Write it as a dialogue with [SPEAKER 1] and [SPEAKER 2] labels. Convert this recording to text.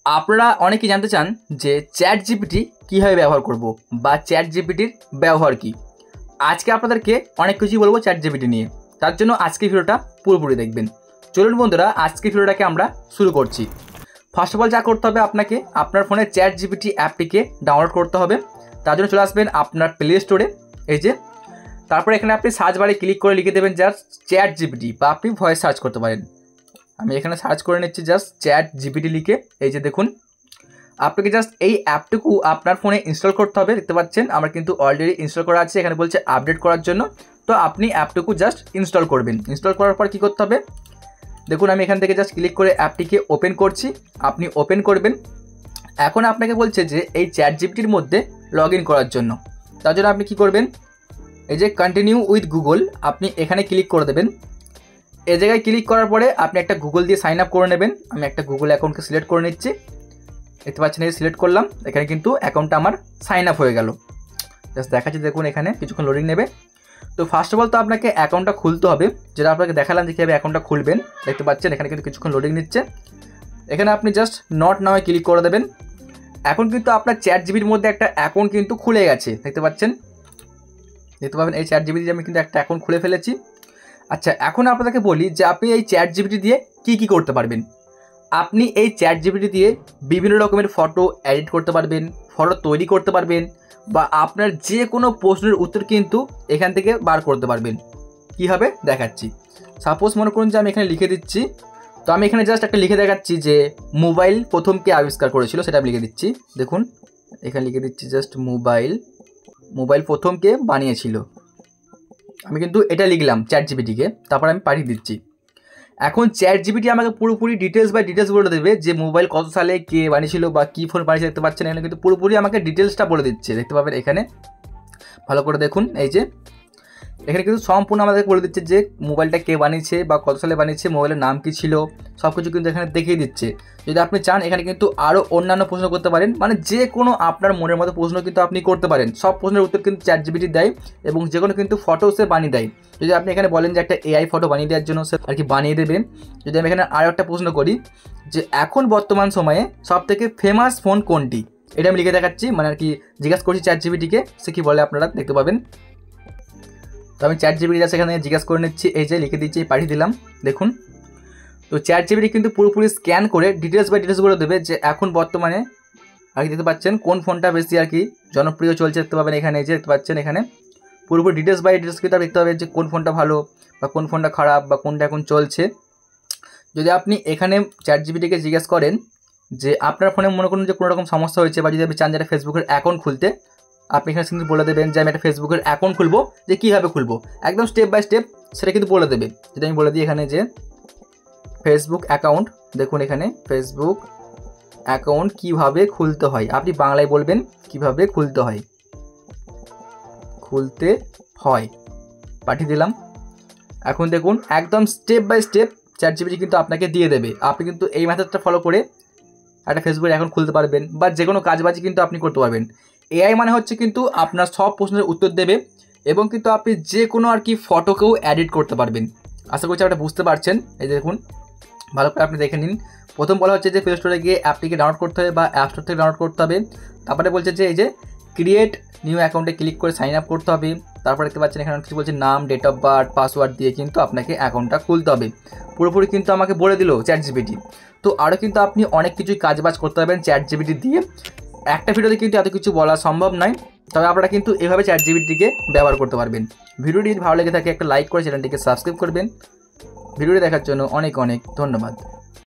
[SPEAKER 1] আপনারা অনেকেই জানতে চান যে চ্যাট জিপিটি কীভাবে ব্যবহার করব বা চ্যাট জিপিটির ব্যবহার কী। আজকে আপনাদেরকে অনেক কিছুই বলবো চ্যাট জিপিটি নিয়ে, তার জন্য আজকে ভিডিওটা পুরোপুরি দেখবেন। চলুন বন্ধুরা, আজকে ভিডিওটাকে আমরা শুরু করছি। ফার্স্ট অফ অল যা করতে হবে, আপনাকে আপনার ফোনে চ্যাট জিপিটি অ্যাপটিকে ডাউনলোড করতে হবে। তার জন্য চলে আসবেন আপনার প্লে স্টোরে, এই যে, তারপরে এখানে আপনি সার্চ বারে ক্লিক করে লিখে দেবেন জাস্ট চ্যাট জিপিটি, বা আপনি ভয়েস সার্চ করতে পারেন। আমি এখানে সার্চ করে নিচ্ছি জাস্ট চ্যাট জিপিটি লিখে। এই যে দেখুন, আপনাকে জাস্ট এই অ্যাপটুকু আপনার ফোনে ইনস্টল করতে হবে। দেখতে পাচ্ছেন আমার কিন্তু অলরেডি ইনস্টল করা আছে, এখানে বলছে আপডেট করার জন্য। তো আপনি অ্যাপটুকু জাস্ট ইনস্টল করবেন। ইনস্টল করার পর কী করতে হবে দেখুন, আমি এখান থেকে জাস্ট ক্লিক করে অ্যাপটিকে ওপেন করছি। আপনি ওপেন করবেন। এখন আপনাকে বলছে যে এই চ্যাট জিপিটির মধ্যে লগ ইন করার জন্য। তার জন্য আপনি কী করবেন, এই যে কন্টিনিউ উইথ গুগল, আপনি এখানে ক্লিক করে দেবেন। এই জায়গায় ক্লিক করার পরে আপনি একটা গুগল দিয়ে সাইন আপ করে নেবেন। আমি একটা গুগল অ্যাকাউন্টকে সিলেক্ট করে নিচ্ছি। দেখতে পাচ্ছেন এই সিলেক্ট করলাম, এখানে কিন্তু অ্যাকাউন্টটা আমার সাইন আপ হয়ে গেল। জাস্ট দেখাচ্ছি, দেখুন এখানে কিছুক্ষণ লোডিং নেবে। তো ফার্স্ট অফ অল তো আপনাকে অ্যাকাউন্টটা খুলতে হবে, যেটা আপনাকে দেখালাম যে কীভাবে অ্যাকাউন্টটা খুলবেন। দেখতে পাচ্ছেন এখানে কিন্তু কিছুক্ষণ লোডিং নিচ্ছে। এখানে আপনি জাস্ট নট নাও ক্লিক করে দেবেন। এখন কিন্তু আপনার চ্যাট জিবির মধ্যে একটা অ্যাকাউন্ট কিন্তু খুলে গেছে। দেখতে পাচ্ছেন, দেখতে পাবেন এই চ্যাট জিবিটি আমি কিন্তু একটা অ্যাকাউন্ট খুলে ফেলেছি। আচ্ছা, এখন আপনাদেরকে বলি যে আপনি এই চ্যাট জিপিটি দিয়ে কী করতে পারবেন। আপনি এই চ্যাট জিপিটি দিয়ে বিভিন্ন রকমের ফটো এডিট করতে পারবেন, ফটো তৈরি করতে পারবেন, বা আপনার যে কোনো প্রশ্নের উত্তর কিন্তু এখান থেকে বার করতে পারবেন। কীভাবে দেখাচ্ছি। সাপোজ মনে করুন যে আমি এখানে লিখে দিচ্ছি, তো আমি এখানে জাস্ট একটা লিখে দেখাচ্ছি যে মোবাইল প্রথম কে আবিষ্কার করেছিল, সেটা আমি লিখে দিচ্ছি। দেখুন এখানে লিখে দিচ্ছি জাস্ট মোবাইল প্রথম কে বানিয়েছিল। আমি কিন্তু এটা লিখলাম চ্যাট জিপিটিকে, তারপর আমি পাঠিয়ে দিচ্ছি। এখন চ্যাট জিপিটি আমাকে পুরোপুরি ডিটেলস বলে দেবে যে মোবাইল কত সালে কে বানিয়েছিল বা কী ফোন বানিয়েছে। দেখতে পাচ্ছেন এখানে কিন্তু পুরোপুরি আমাকে ডিটেলসটা বলে দিচ্ছে। দেখতে পাবেন এখানে, ভালো করে দেখুন, এই যে এখানে কিন্তু সম্পূর্ণ আমাদের বলে দিচ্ছে যে মোবাইলটা কে বানিয়েছে বা কত সালে বানিয়েছে, মোবাইলের নাম কী ছিল, সব কিছু কিন্তু এখানে দেখিয়ে দিচ্ছে। যদি আপনি চান এখানে কিন্তু আরও অন্যান্য প্রশ্ন করতে পারেন, মানে যে কোনো আপনার মনের মতো প্রশ্ন কিন্তু আপনি করতে পারেন। সব প্রশ্নের উত্তর কিন্তু চ্যাট জিপিটি দেয়, এবং যে কোনো কিন্তু ফটো সে বানিয়ে দেয়। যদি আপনি এখানে বলেন যে একটা এআই ফটো বানিয়ে দেওয়ার জন্য, সে আর কি বানিয়ে দেবেন। যদি আমি এখানে আরও একটা প্রশ্ন করি যে এখন বর্তমান সময়ে সবথেকে ফেমাস ফোন কোনটি, এটা আমি লিখে দেখাচ্ছি, মানে আর কি জিজ্ঞাসা করছি চ্যাট জিপিটিকে, সে কী বলে আপনারা দেখতে পাবেন। তো আমি চ্যাট জিপিটি জাস্ট এখানে জিজ্ঞাসা করে নিচ্ছি, এই যে লিখে দিচ্ছি, পাঠিয়ে দিলাম। দেখুন, তো চ্যাট জিপিটি কিন্তু পুরোপুরি স্ক্যান করে ডিটেলস বলে দেবে যে এখন বর্তমানে আর কি দেখতে পাচ্ছেন কোন ফোনটা বেশি আর কি জনপ্রিয় চলছে। দেখতে পাবেন এখানে, এই যে দেখতে পাচ্ছেন এখানে পুরোপুরি ডিটেলস কিন্তু দেখতে পাবেন যে কোন ফোনটা ভালো বা কোন ফোনটা খারাপ বা কোনটা এখন চলছে। যদি আপনি এখানে চ্যাট জিপিটিকে জিজ্ঞাসা করেন যে আপনার ফোনে মনে করুন যে কোনো রকম সমস্যা হয়েছে, বা যদি আপনি চান যে একটা ফেসবুকের অ্যাকাউন্ট খুলতে, আপনি এখানে কিন্তু বলে দেবেন যে আমি একটা ফেসবুকের অ্যাকাউন্ট খুলবো, যে কীভাবে খুলবো একদম স্টেপ বাই স্টেপ সেটা কিন্তু বলে দেবে। যদি আমি বলে দিই এখানে যে ফেসবুক অ্যাকাউন্ট, দেখুন এখানে ফেসবুক অ্যাকাউন্ট কীভাবে খুলতে হয়, আপনি বাংলায় বলবেন কীভাবে খুলতে হয়, পাঠিয়ে দিলাম। এখন দেখুন একদম step by step ChatGPT কিন্তু আপনাকে দিয়ে দেবে। আপনি কিন্তু এই মেথডটা ফলো করে একটা ফেসবুক অ্যাকাউন্ট খুলতে পারবেন, বা যে কোনো কাজবাজি কিন্তু আপনি করতে পারবেন। এআই মানে হচ্ছে কিন্তু আপনার সব প্রশ্নের উত্তর দেবে, এবং কিন্তু আপনি যে কোনো আর কি ফটোকেও এডিট করতে পারবেন। আশা করছি আপনি বুঝতে পারছেন। এই দেখুন, ভালো করে আপনি দেখে নিন। প্রথম বলা হচ্ছে যে প্লে স্টোরে গিয়ে অ্যাপটিকে ডাউনলোড করতে হবে বা অ্যাপ স্টোর থেকে ডাউনলোড করতে হবে। তারপরে বলছে যে এই যে ক্রিয়েট নিউ অ্যাকাউন্টে ক্লিক করে সাইন আপ করতে হবে। তারপরে দেখতে পাচ্ছেন এখানে কিছু বলছে নাম, ডেট অফ বার্থ, পাসওয়ার্ড দিয়ে কিন্তু আপনাকে অ্যাকাউন্টটা খুলতে হবে। পুরোপুরি কিন্তু আমাকে বলে দিল চ্যাট জিপিটি। তো আরও কিন্তু আপনি অনেক কিছুই কাজবাজ করতে পারবেন চ্যাট জিপিটি দিয়ে। একটা ভিডিওতে কিন্তু এত কিছু বলা সম্ভব নয়, তবে আপনারা কিন্তু এভাবে চ্যাট জিপিটিকে ব্যবহার করতে পারবেন। ভিডিওটি ভালো লেগে থাকে একটা লাইক করে চ্যানেলটিকে সাবস্ক্রাইব করবেন। ভিডিওটি দেখার জন্য অনেক ধন্যবাদ।